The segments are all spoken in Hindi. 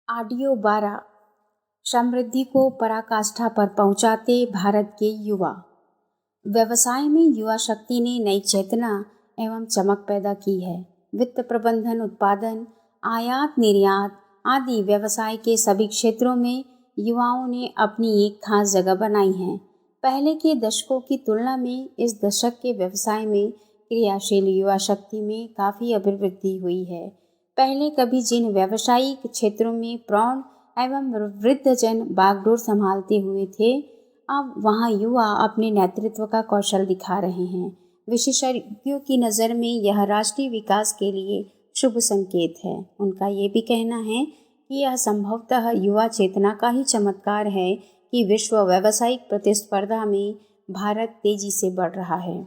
ऑडियो 12 समृद्धि को पराकाष्ठा पर पहुंचाते भारत के युवा। व्यवसाय में युवा शक्ति ने नई चेतना एवं चमक पैदा की है। वित्त प्रबंधन, उत्पादन, आयात निर्यात आदि व्यवसाय के सभी क्षेत्रों में युवाओं ने अपनी एक खास जगह बनाई है। पहले के दशकों की तुलना में इस दशक के व्यवसाय में क्रियाशील युवा शक्ति में काफ़ी अभिवृद्धि हुई है। पहले कभी जिन व्यावसायिक क्षेत्रों में प्रौढ़ एवं वृद्धजन बागडोर संभालते हुए थे, अब वहाँ युवा अपने नेतृत्व का कौशल दिखा रहे हैं। विशेषज्ञों की नज़र में यह राष्ट्रीय विकास के लिए शुभ संकेत है। उनका ये भी कहना है कि यह संभवतः युवा चेतना का ही चमत्कार है कि विश्व व्यावसायिक प्रतिस्पर्धा में भारत तेजी से बढ़ रहा है।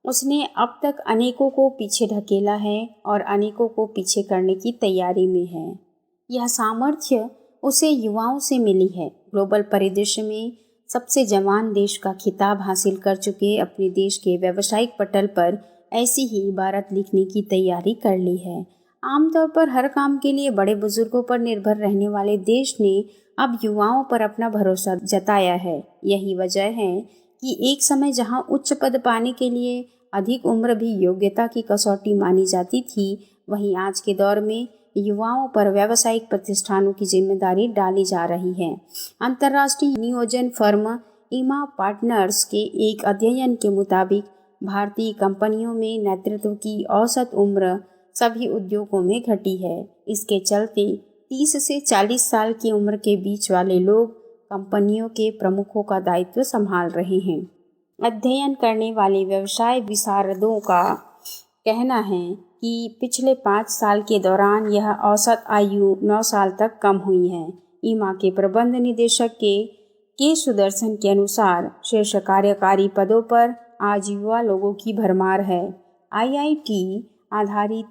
उसने अब तक अनेकों को पीछे ढकेला है और अनेकों को पीछे करने की तैयारी में है। यह सामर्थ्य उसे युवाओं से मिली है। ग्लोबल परिदृश्य में सबसे जवान देश का खिताब हासिल कर चुके अपने देश के व्यावसायिक पटल पर ऐसी ही इबारत लिखने की तैयारी कर ली है। आमतौर पर हर काम के लिए बड़े बुजुर्गों पर निर्भर रहने वाले देश ने अब युवाओं पर अपना भरोसा जताया है। यही वजह है कि एक समय जहां उच्च पद पाने के लिए अधिक उम्र भी योग्यता की कसौटी मानी जाती थी, वहीं आज के दौर में युवाओं पर व्यावसायिक प्रतिष्ठानों की जिम्मेदारी डाली जा रही है। अंतर्राष्ट्रीय नियोजन फर्म ईमा पार्टनर्स के एक अध्ययन के मुताबिक भारतीय कंपनियों में नेतृत्व की औसत उम्र सभी उद्योगों में घटी है। इसके चलते 30 से 40 साल की उम्र के बीच वाले लोग कंपनियों के प्रमुखों का दायित्व संभाल रहे हैं। अध्ययन करने वाले व्यवसाय विशारदों का कहना है कि पिछले 5 साल के दौरान यह औसत आयु 9 साल तक कम हुई है। ईमा के प्रबंध निदेशक के सुदर्शन के अनुसार शीर्ष कार्यकारी पदों पर आज युवा लोगों की भरमार है। आईआईटी आधारित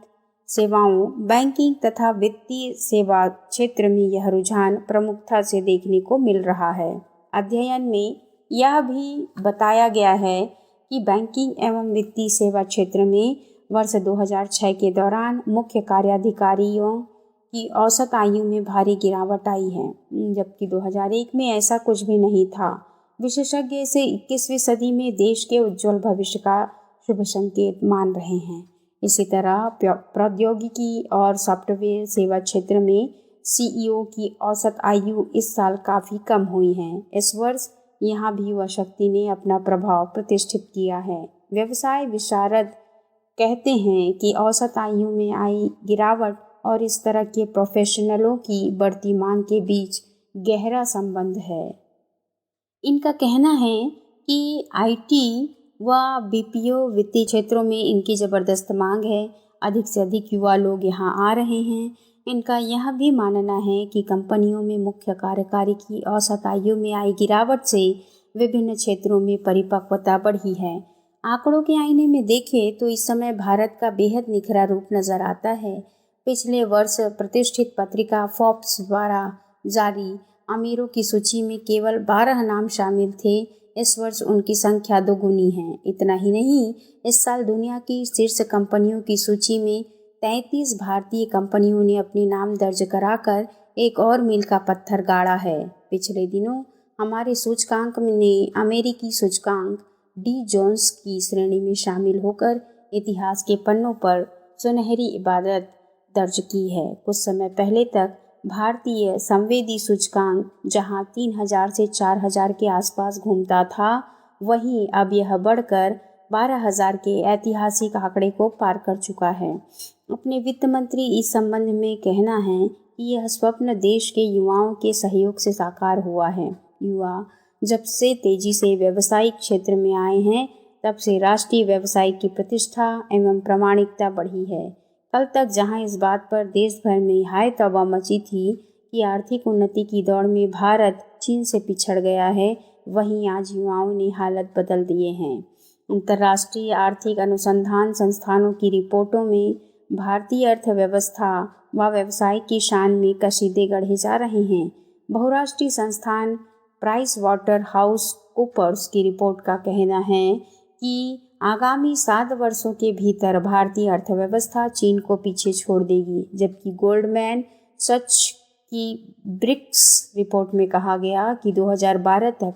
सेवाओं, बैंकिंग तथा वित्तीय सेवा क्षेत्र में यह रुझान प्रमुखता से देखने को मिल रहा है। अध्ययन में यह भी बताया गया है कि बैंकिंग एवं वित्तीय सेवा क्षेत्र में वर्ष 2006 के दौरान मुख्य कार्याधिकारियों की औसत आयु में भारी गिरावट आई है, जबकि 2001 में ऐसा कुछ भी नहीं था। विशेषज्ञ इसे 21वीं सदी में देश के उज्जवल भविष्य का शुभ संकेत मान रहे हैं। इसी तरह प्रौद्योगिकी और सॉफ्टवेयर सेवा क्षेत्र में सीईओ की औसत आयु इस साल काफ़ी कम हुई है। इस वर्ष यहाँ भी युवा शक्ति ने अपना प्रभाव प्रतिष्ठित किया है। व्यवसाय विशारद कहते हैं कि औसत आयु में आई गिरावट और इस तरह के प्रोफेशनलों की बढ़ती मांग के बीच गहरा संबंध है। इनका कहना है कि आईटी व बीपीओ वित्तीय क्षेत्रों में इनकी ज़बरदस्त मांग है। अधिक से अधिक युवा लोग यहाँ आ रहे हैं। इनका यह भी मानना है कि कंपनियों में मुख्य कार्यकारी की औसत आयु में आई गिरावट से विभिन्न क्षेत्रों में परिपक्वता बढ़ी है। आंकड़ों के आईने में देखें तो इस समय भारत का बेहद निखरा रूप नजर आता है। पिछले वर्ष प्रतिष्ठित पत्रिका फोर्ब्स द्वारा जारी अमीरों की सूची में केवल 12 नाम शामिल थे। इस वर्ष उनकी संख्या दोगुनी है। इतना ही नहीं, इस साल दुनिया की शीर्ष कंपनियों की सूची में 33 भारतीय कंपनियों ने अपने नाम दर्ज कराकर एक और मील का पत्थर गाड़ा है। पिछले दिनों हमारे सूचकांक ने अमेरिकी सूचकांक डी जोन्स की श्रेणी में शामिल होकर इतिहास के पन्नों पर सुनहरी इबादत दर्ज की है। कुछ समय पहले तक भारतीय संवेदी सूचकांक जहां 3000 से 4000 के आसपास घूमता था, वहीं अब यह बढ़कर 12000 के ऐतिहासिक आंकड़े को पार कर चुका है। अपने वित्त मंत्री इस संबंध में कहना है कि यह स्वप्न देश के युवाओं के सहयोग से साकार हुआ है। युवा जब से तेजी से व्यावसायिक क्षेत्र में आए हैं, तब से राष्ट्रीय व्यवसाय की प्रतिष्ठा एवं प्रामाणिकता बढ़ी है। कल तक जहां इस बात पर देश भर में हाय तौबा मची थी कि आर्थिक उन्नति की दौड़ में भारत चीन से पिछड़ गया है, वहीं आज युवाओं ने हालत बदल दिए हैं। अंतर्राष्ट्रीय आर्थिक अनुसंधान संस्थानों की रिपोर्टों में भारतीय अर्थव्यवस्था व व्यवसाय की शान में कशीदे गढ़े जा रहे हैं। बहुराष्ट्रीय संस्थान प्राइस वाटर हाउस कूपर्स की रिपोर्ट का कहना है कि आगामी 7 वर्षों के भीतर भारतीय अर्थव्यवस्था चीन को पीछे छोड़ देगी, जबकि गोल्डमैन सच कि ब्रिक्स रिपोर्ट में कहा गया कि 2012 तक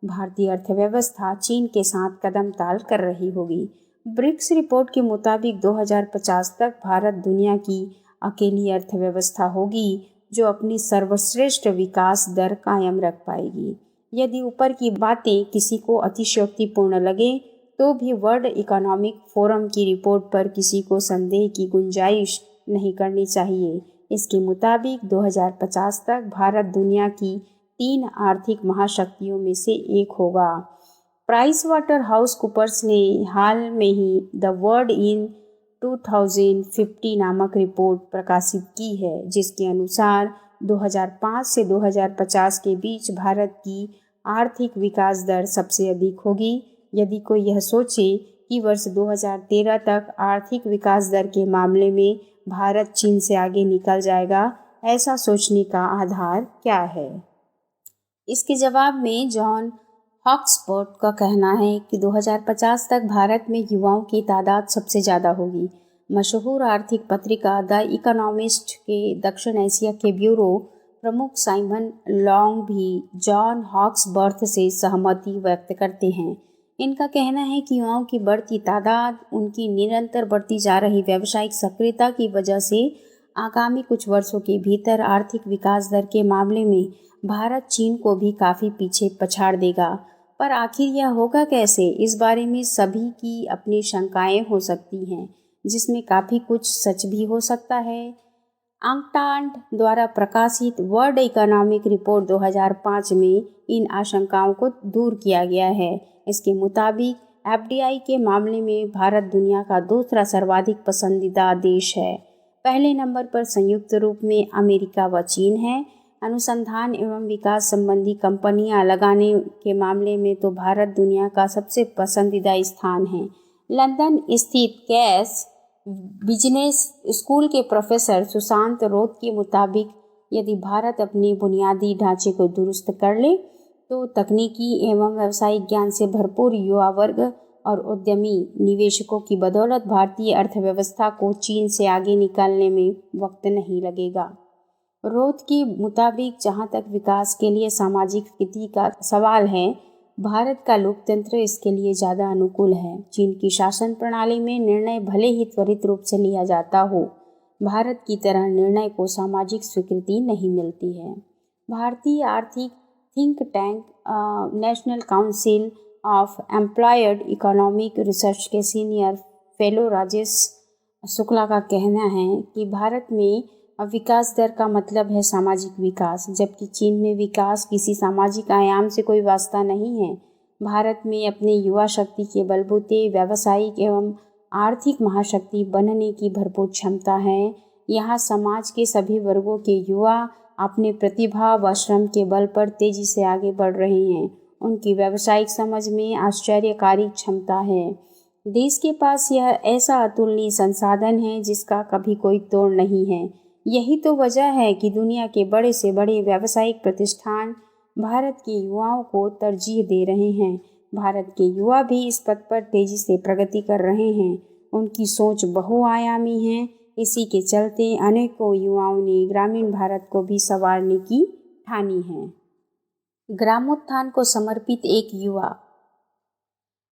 भारतीय अर्थव्यवस्था चीन के साथ कदम ताल कर रही होगी। ब्रिक्स रिपोर्ट के मुताबिक 2050 तक भारत दुनिया की अकेली अर्थव्यवस्था होगी जो अपनी सर्वश्रेष्ठ विकास दर कायम रख पाएगी। यदि ऊपर की बातें किसी को अतिशयोक्तिपूर्ण लगे तो भी वर्ल्ड इकोनॉमिक फोरम की रिपोर्ट पर किसी को संदेह की गुंजाइश नहीं करनी चाहिए। इसके मुताबिक 2050 तक भारत दुनिया की 3 आर्थिक महाशक्तियों में से एक होगा। प्राइस वाटर हाउस कूपर्स ने हाल में ही द वर्ल्ड इन 2050 नामक रिपोर्ट प्रकाशित की है, जिसके अनुसार 2005 से 2050 के बीच भारत की आर्थिक विकास दर सबसे अधिक होगी। यदि कोई यह सोचे कि वर्ष 2013 तक आर्थिक विकास दर के मामले में भारत चीन से आगे निकल जाएगा, ऐसा सोचने का आधार क्या है? इसके जवाब में जॉन हॉक्सबर्ट का कहना है कि 2050 तक भारत में युवाओं की तादाद सबसे ज़्यादा होगी। मशहूर आर्थिक पत्रिका द इकोनॉमिस्ट के दक्षिण एशिया के ब्यूरो प्रमुख साइमन लॉन्ग भी जॉन हॉक्सबर्थ से सहमति व्यक्त करते हैं। इनका कहना है कि युवाओं की बढ़ती तादाद, उनकी निरंतर बढ़ती जा रही व्यावसायिक सक्रियता की वजह से आगामी कुछ वर्षों के भीतर आर्थिक विकास दर के मामले में भारत चीन को भी काफ़ी पीछे पछाड़ देगा। पर आखिर यह होगा कैसे? इस बारे में सभी की अपनी शंकाएं हो सकती हैं, जिसमें काफ़ी कुछ सच भी हो सकता है। अंकटाड द्वारा प्रकाशित वर्ल्ड इकोनॉमिक रिपोर्ट 2005 में इन आशंकाओं को दूर किया गया है। इसके मुताबिक एफडीआई के मामले में भारत दुनिया का दूसरा सर्वाधिक पसंदीदा देश है। पहले नंबर पर संयुक्त रूप में अमेरिका व चीन है। अनुसंधान एवं विकास संबंधी कंपनियां लगाने के मामले में तो भारत दुनिया का सबसे पसंदीदा स्थान है। लंदन स्थित कैस बिजनेस स्कूल के प्रोफेसर सुशांत रोत के मुताबिक यदि भारत अपने बुनियादी ढांचे को दुरुस्त कर ले तो तकनीकी एवं व्यावसायिक ज्ञान से भरपूर युवा वर्ग और उद्यमी निवेशकों की बदौलत भारतीय अर्थव्यवस्था को चीन से आगे निकालने में वक्त नहीं लगेगा। रोथ के मुताबिक जहां तक विकास के लिए सामाजिक स्थिति का सवाल है, भारत का लोकतंत्र इसके लिए ज़्यादा अनुकूल है। चीन की शासन प्रणाली में निर्णय भले ही त्वरित रूप से लिया जाता हो, भारत की तरह निर्णय को सामाजिक स्वीकृति नहीं मिलती है। भारतीय आर्थिक think tank national council of employed economic research के सीनियर फेलो राजेश शुक्ला का कहना है कि भारत में विकास दर का मतलब है सामाजिक विकास, जबकि चीन में विकास किसी सामाजिक आयाम से कोई वास्ता नहीं है। भारत में अपने युवा शक्ति के बलबूते व्यावसायिक एवं आर्थिक महाशक्ति बनने की भरपूर क्षमता है। यहाँ समाज के सभी वर्गों के युवा अपने प्रतिभा व श्रम के बल पर तेजी से आगे बढ़ रहे हैं। उनकी व्यावसायिक समझ में आश्चर्यकारी क्षमता है। देश के पास यह ऐसा अतुलनीय संसाधन है जिसका कभी कोई तोड़ नहीं है। यही तो वजह है कि दुनिया के बड़े से बड़े व्यावसायिक प्रतिष्ठान भारत के युवाओं को तरजीह दे रहे हैं। भारत के युवा भी इस पथ पर तेजी से प्रगति कर रहे हैं। उनकी सोच बहुआयामी है। इसी के चलते अनेकों युवाओं ने ग्रामीण भारत को भी संवारने की ठानी है। ग्रामोत्थान को समर्पित एक युवा।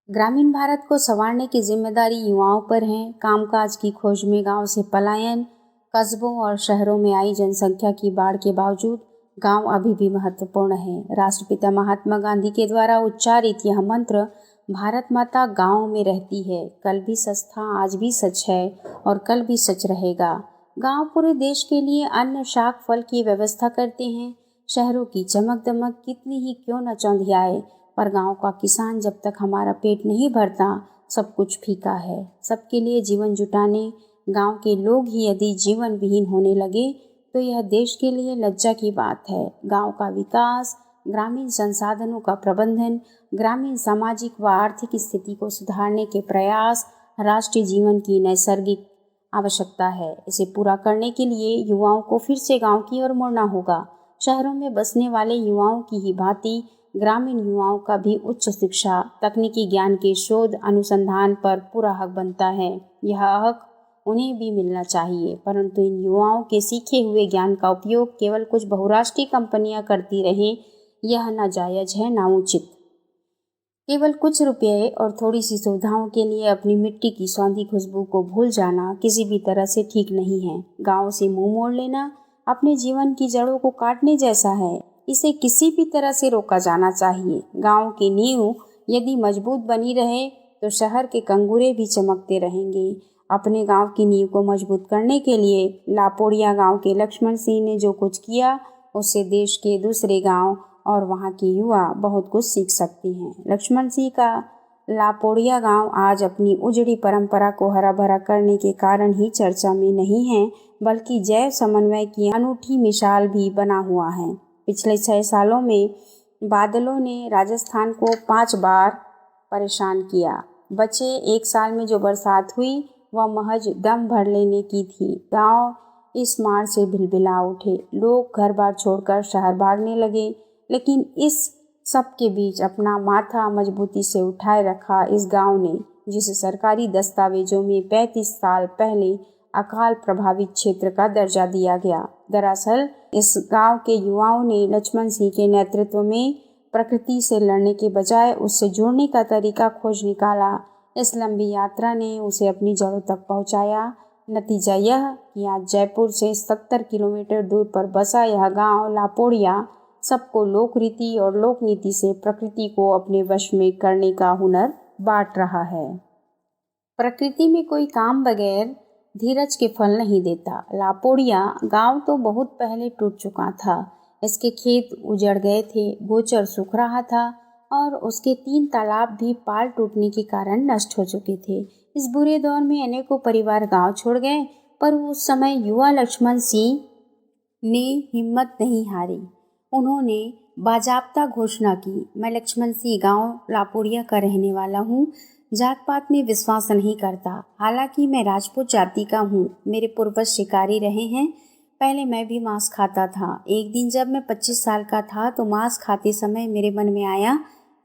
ग्रामीण भारत को संवारने की जिम्मेदारी युवाओं पर है। कामकाज की खोज में गांव से पलायन, कस्बों और शहरों में आई जनसंख्या की बाढ़ के बावजूद गांव अभी भी महत्वपूर्ण है। राष्ट्रपिता महात्मा गांधी के द्वारा उच्चारित यह मंत्र भारत माता गांव में रहती है। कल भी सच था, आज भी सच है और कल भी सच रहेगा। गांव पूरे देश के लिए अन्न, शाक, फल की व्यवस्था करते हैं। शहरों की चमक दमक कितनी ही क्यों न चौंधियाए, पर गांव का किसान जब तक हमारा पेट नहीं भरता सब कुछ फीका है। सबके लिए जीवन जुटाने गांव के लोग ही यदि जीवन विहीन होने लगे तो यह देश के लिए लज्जा की बात है। गांव का विकास, ग्रामीण संसाधनों का प्रबंधन, ग्रामीण सामाजिक व आर्थिक स्थिति को सुधारने के प्रयास राष्ट्रीय जीवन की नैसर्गिक आवश्यकता है। इसे पूरा करने के लिए युवाओं को फिर से गांव की ओर मुड़ना होगा। शहरों में बसने वाले युवाओं की ही भांति ग्रामीण युवाओं का भी उच्च शिक्षा, तकनीकी ज्ञान के शोध अनुसंधान पर पूरा हक बनता है। यह हक उन्हें भी मिलना चाहिए, परंतु इन युवाओं के सीखे हुए ज्ञान का उपयोग केवल कुछ बहुराष्ट्रीय कंपनियां करती रहें, यह नाजायज है, नाउचित। केवल कुछ रुपये और थोड़ी सी सुविधाओं के लिए अपनी मिट्टी की सौंधी खुशबू को भूल जाना किसी भी तरह से ठीक नहीं है। गांव से मुंह मोड़ लेना अपने जीवन की जड़ों को काटने जैसा है। इसे किसी भी तरह से रोका जाना चाहिए। गांव की नींव यदि मजबूत बनी रहे तो शहर के कंगूरे भी चमकते रहेंगे। अपने गांव की नींव को मजबूत करने के लिए लापोड़िया गांव के लक्ष्मण सिंह ने जो कुछ किया, उससे देश के दूसरे गांव और वहाँ के युवा बहुत कुछ सीख सकते हैं। लक्ष्मण सिंह का लापोड़िया गांव आज अपनी उजड़ी परंपरा को हरा भरा करने के कारण ही चर्चा में नहीं है, बल्कि जैव समन्वय की अनूठी मिसाल भी बना हुआ है। पिछले 6 सालों में बादलों ने राजस्थान को 5 बार परेशान किया। बचे 1 साल में जो बरसात हुई वह महज दम भर लेने की थी। गांव इस मार से भिलभिला उठे। लोग घर बार छोड़कर शहर भागने लगे, लेकिन इस सब के बीच अपना माथा मजबूती से उठाए रखा इस गांव ने, जिसे सरकारी दस्तावेजों में 35 साल पहले अकाल प्रभावित क्षेत्र का दर्जा दिया गया। दरअसल इस गांव के युवाओं ने लक्ष्मण सिंह के नेतृत्व में प्रकृति से लड़ने के बजाय उससे जुड़ने का तरीका खोज निकाला। इस लंबी यात्रा ने उसे अपनी जड़ों तक पहुंचाया। नतीजा यह कि आज जयपुर से 70 किलोमीटर दूर पर बसा यह गांव लापोड़िया सबको लोक रीति और लोक नीति से प्रकृति को अपने वश में करने का हुनर बांट रहा है। प्रकृति में कोई काम बगैर धीरज के फल नहीं देता। लापोड़िया गांव तो बहुत पहले टूट चुका था। इसके खेत उजड़ गए थे, गोचर सूख रहा था और उसके 3 तालाब भी पाल टूटने के कारण नष्ट हो चुके थे। इस बुरे दौर में अनेकों परिवार गांव छोड़ गए, पर उस समय युवा लक्ष्मण सिंह ने हिम्मत नहीं हारी। उन्होंने बाजाबता घोषणा की, मैं लक्ष्मण सिंह गांव लापोड़िया का रहने वाला हूँ। जात पात में विश्वास नहीं करता। हालांकि मैं राजपूत जाति का हूँ। मेरे पूर्वज शिकारी रहे हैं। पहले मैं भी मांस खाता था। एक दिन जब मैं 25 साल का था तो मांस खाते समय मेरे मन में आया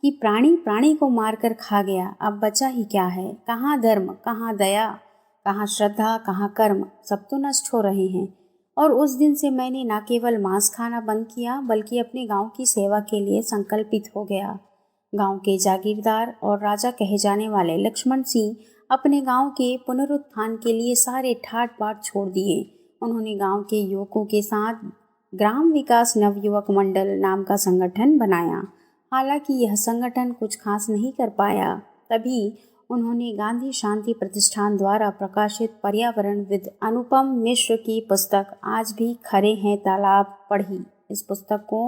कि प्राणी प्राणी को मारकर खा गया, अब बचा ही क्या है। कहाँ धर्म, कहाँ दया, कहाँ श्रद्धा, कहाँ कर्म, सब तो नष्ट हो रहे हैं। और उस दिन से मैंने न केवल मांस खाना बंद किया, बल्कि अपने गांव की सेवा के लिए संकल्पित हो गया। गांव के जागीरदार और राजा कहे जाने वाले लक्ष्मण सिंह अपने गांव के पुनरुत्थान के लिए सारे ठाट बाट छोड़ दिए। उन्होंने गांव के युवकों के साथ ग्राम विकास नवयुवक मंडल नाम का संगठन बनाया। हालांकि यह संगठन कुछ खास नहीं कर पाया। तभी उन्होंने गांधी शांति प्रतिष्ठान द्वारा प्रकाशित पर्यावरणविद अनुपम मिश्र की पुस्तक आज भी खरे हैं तालाब पढ़ी। इस पुस्तक को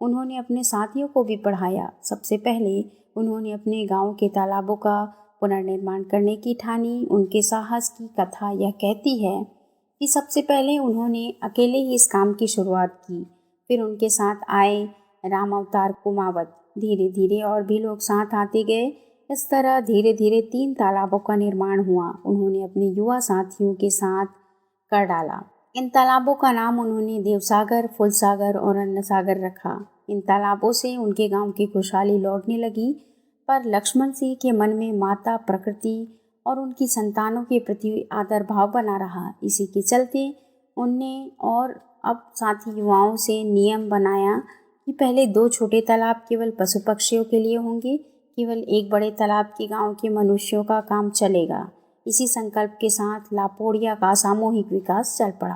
उन्होंने अपने साथियों को भी पढ़ाया। सबसे पहले उन्होंने अपने गांव के तालाबों का पुनर्निर्माण करने की ठानी। उनके साहस की कथा यह कहती है कि सबसे पहले उन्होंने अकेले ही इस काम की शुरुआत की। फिर उनके साथ आए राम अवतार कुमावत। धीरे धीरे और भी लोग साथ आते गए। इस तरह धीरे धीरे 3 तालाबों का निर्माण हुआ। उन्होंने अपने युवा साथियों के साथ कर डाला। इन तालाबों का नाम उन्होंने देवसागर, फुलसागर और अन्नसागर रखा। इन तालाबों से उनके गांव की खुशहाली लौटने लगी, पर लक्ष्मण सिंह के मन में माता प्रकृति और उनकी संतानों के प्रति आदर भाव बना रहा। इसी के चलते उनने और अब साथी युवाओं से नियम बनाया कि पहले 2 छोटे तालाब केवल पशु पक्षियों के लिए होंगे, केवल एक बड़े तालाब के गांव के मनुष्यों का काम चलेगा। इसी संकल्प के साथ लापोड़िया का सामूहिक विकास चल पड़ा।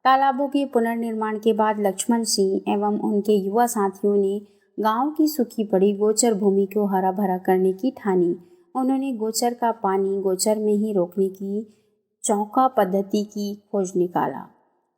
तालाबों के पुनर्निर्माण के बाद लक्ष्मण सिंह एवं उनके युवा साथियों ने गांव की सूखी पड़ी गोचर भूमि को हरा भरा करने की ठानी। उन्होंने गोचर का पानी गोचर में ही रोकने की चौका पद्धति की खोज निकाला।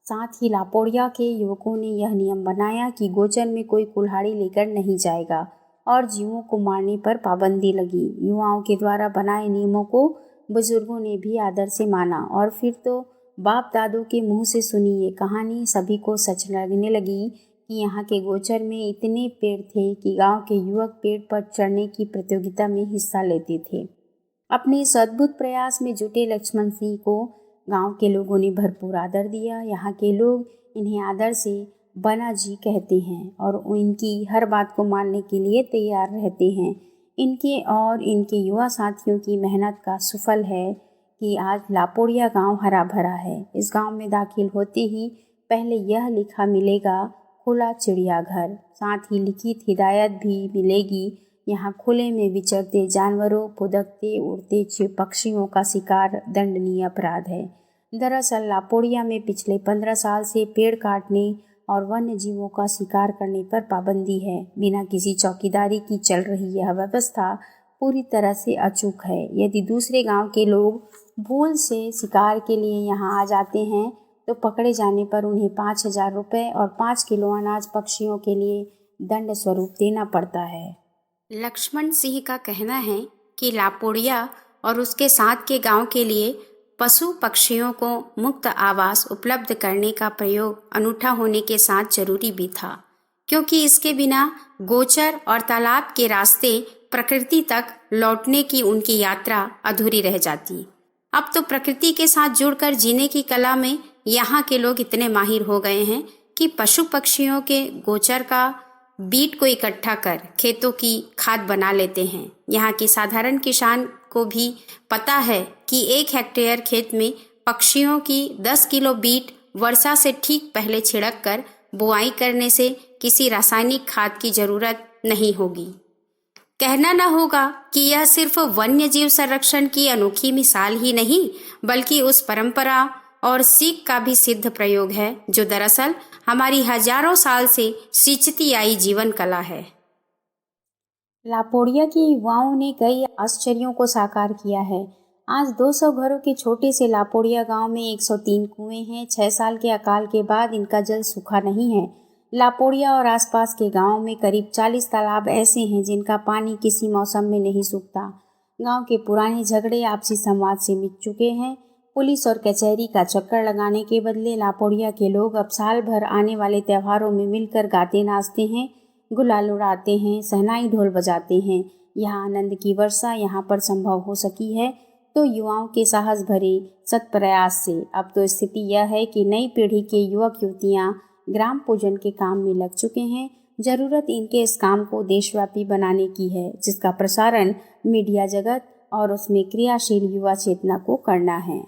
साथ ही लापोड़िया के युवकों ने यह नियम बनाया कि गोचर में कोई कुल्हाड़ी लेकर नहीं जाएगा और जीवों को मारने पर पाबंदी लगी। युवाओं के द्वारा बनाए नियमों को बुजुर्गों ने भी आदर से माना और फिर तो बाप दादों के मुंह से सुनी ये कहानी सभी को सच लगने लगी कि यहाँ के गोचर में इतने पेड़ थे कि गांव के युवक पेड़ पर चढ़ने की प्रतियोगिता में हिस्सा लेते थे। अपने इस अद्भुत प्रयास में जुटे लक्ष्मण सिंह को गांव के लोगों ने भरपूर आदर दिया। यहाँ के लोग इन्हें आदर से बना जी कहते हैं और इनकी हर बात को मानने के लिए तैयार रहते हैं। इनके और इनके युवा साथियों की मेहनत का सुफल है कि आज लापोड़िया गांव हरा भरा है। इस गांव में दाखिल होते ही पहले यह लिखा मिलेगा, खुला चिड़ियाघर। साथ ही लिखित हिदायत भी मिलेगी, यहाँ खुले में विचरते जानवरों, फुदकते उड़ते पक्षियों का शिकार दंडनीय अपराध है। दरअसल लापोड़िया में पिछले 15 साल से पेड़ काटने और वन्य जीवों का शिकार करने पर पाबंदी है। बिना किसी चौकीदारी की चल रही यह व्यवस्था पूरी तरह से अचूक है। यदि दूसरे गांव के लोग भूल से शिकार के लिए यहाँ आ जाते हैं तो पकड़े जाने पर उन्हें 5,000 रुपये और 5 किलो अनाज पक्षियों के लिए दंड स्वरूप देना पड़ता है। लक्ष्मण सिंह का कहना है कि लापोड़िया और उसके साथ के गांव के लिए पशु पक्षियों को मुक्त आवास उपलब्ध करने का प्रयोग अनूठा होने के साथ जरूरी भी था, क्योंकि इसके बिना गोचर और तालाब के रास्ते प्रकृति तक लौटने की उनकी यात्रा अधूरी रह जाती। अब तो प्रकृति के साथ जुड़कर जीने की कला में यहाँ के लोग इतने माहिर हो गए हैं कि पशु पक्षियों के गोचर का बीट को इकट्ठा कर खेतों की खाद बना लेते हैं। यहाँ की साधारण किसान को भी पता है कि 1 हेक्टेयर खेत में पक्षियों की 10 किलो बीट वर्षा से ठीक पहले छिड़क कर बुआई करने से किसी रासायनिक खाद की जरूरत नहीं होगी। कहना न होगा कि यह सिर्फ वन्य जीव संरक्षण की अनोखी मिसाल ही नहीं, बल्कि उस परंपरा और सीख का भी सिद्ध प्रयोग है जो दरअसल हमारी हजारों साल से सिंचती आई जीवन कला है। लापोड़िया के युवाओं ने कई आश्चर्यों को साकार किया है। आज 200 घरों के छोटे से लापोड़िया गांव में 103 कुएं हैं। 6 साल के अकाल के बाद इनका जल सूखा नहीं है। लापोड़िया और आसपास के गांव में करीब 40 तालाब ऐसे हैं जिनका पानी किसी मौसम में नहीं सूखता। गांव के पुराने झगड़े आपसी संवाद से मिट चुके हैं। पुलिस और कचहरी का चक्कर लगाने के बदले लापोड़िया के लोग अब साल भर आने वाले त्योहारों में मिलकर गाते नाचते हैं, गुलाल उड़ाते हैं, शहनाई ढोल बजाते हैं। यहाँ आनंद की वर्षा यहाँ पर संभव हो सकी है तो युवाओं के साहस भरे सत प्रयास से। अब तो स्थिति यह है कि नई पीढ़ी के युवक युवतियाँ ग्राम पूजन के काम में लग चुके हैं। जरूरत इनके इस काम को देशव्यापी बनाने की है, जिसका प्रसारण मीडिया जगत और उसमें क्रियाशील युवा चेतना को करना है।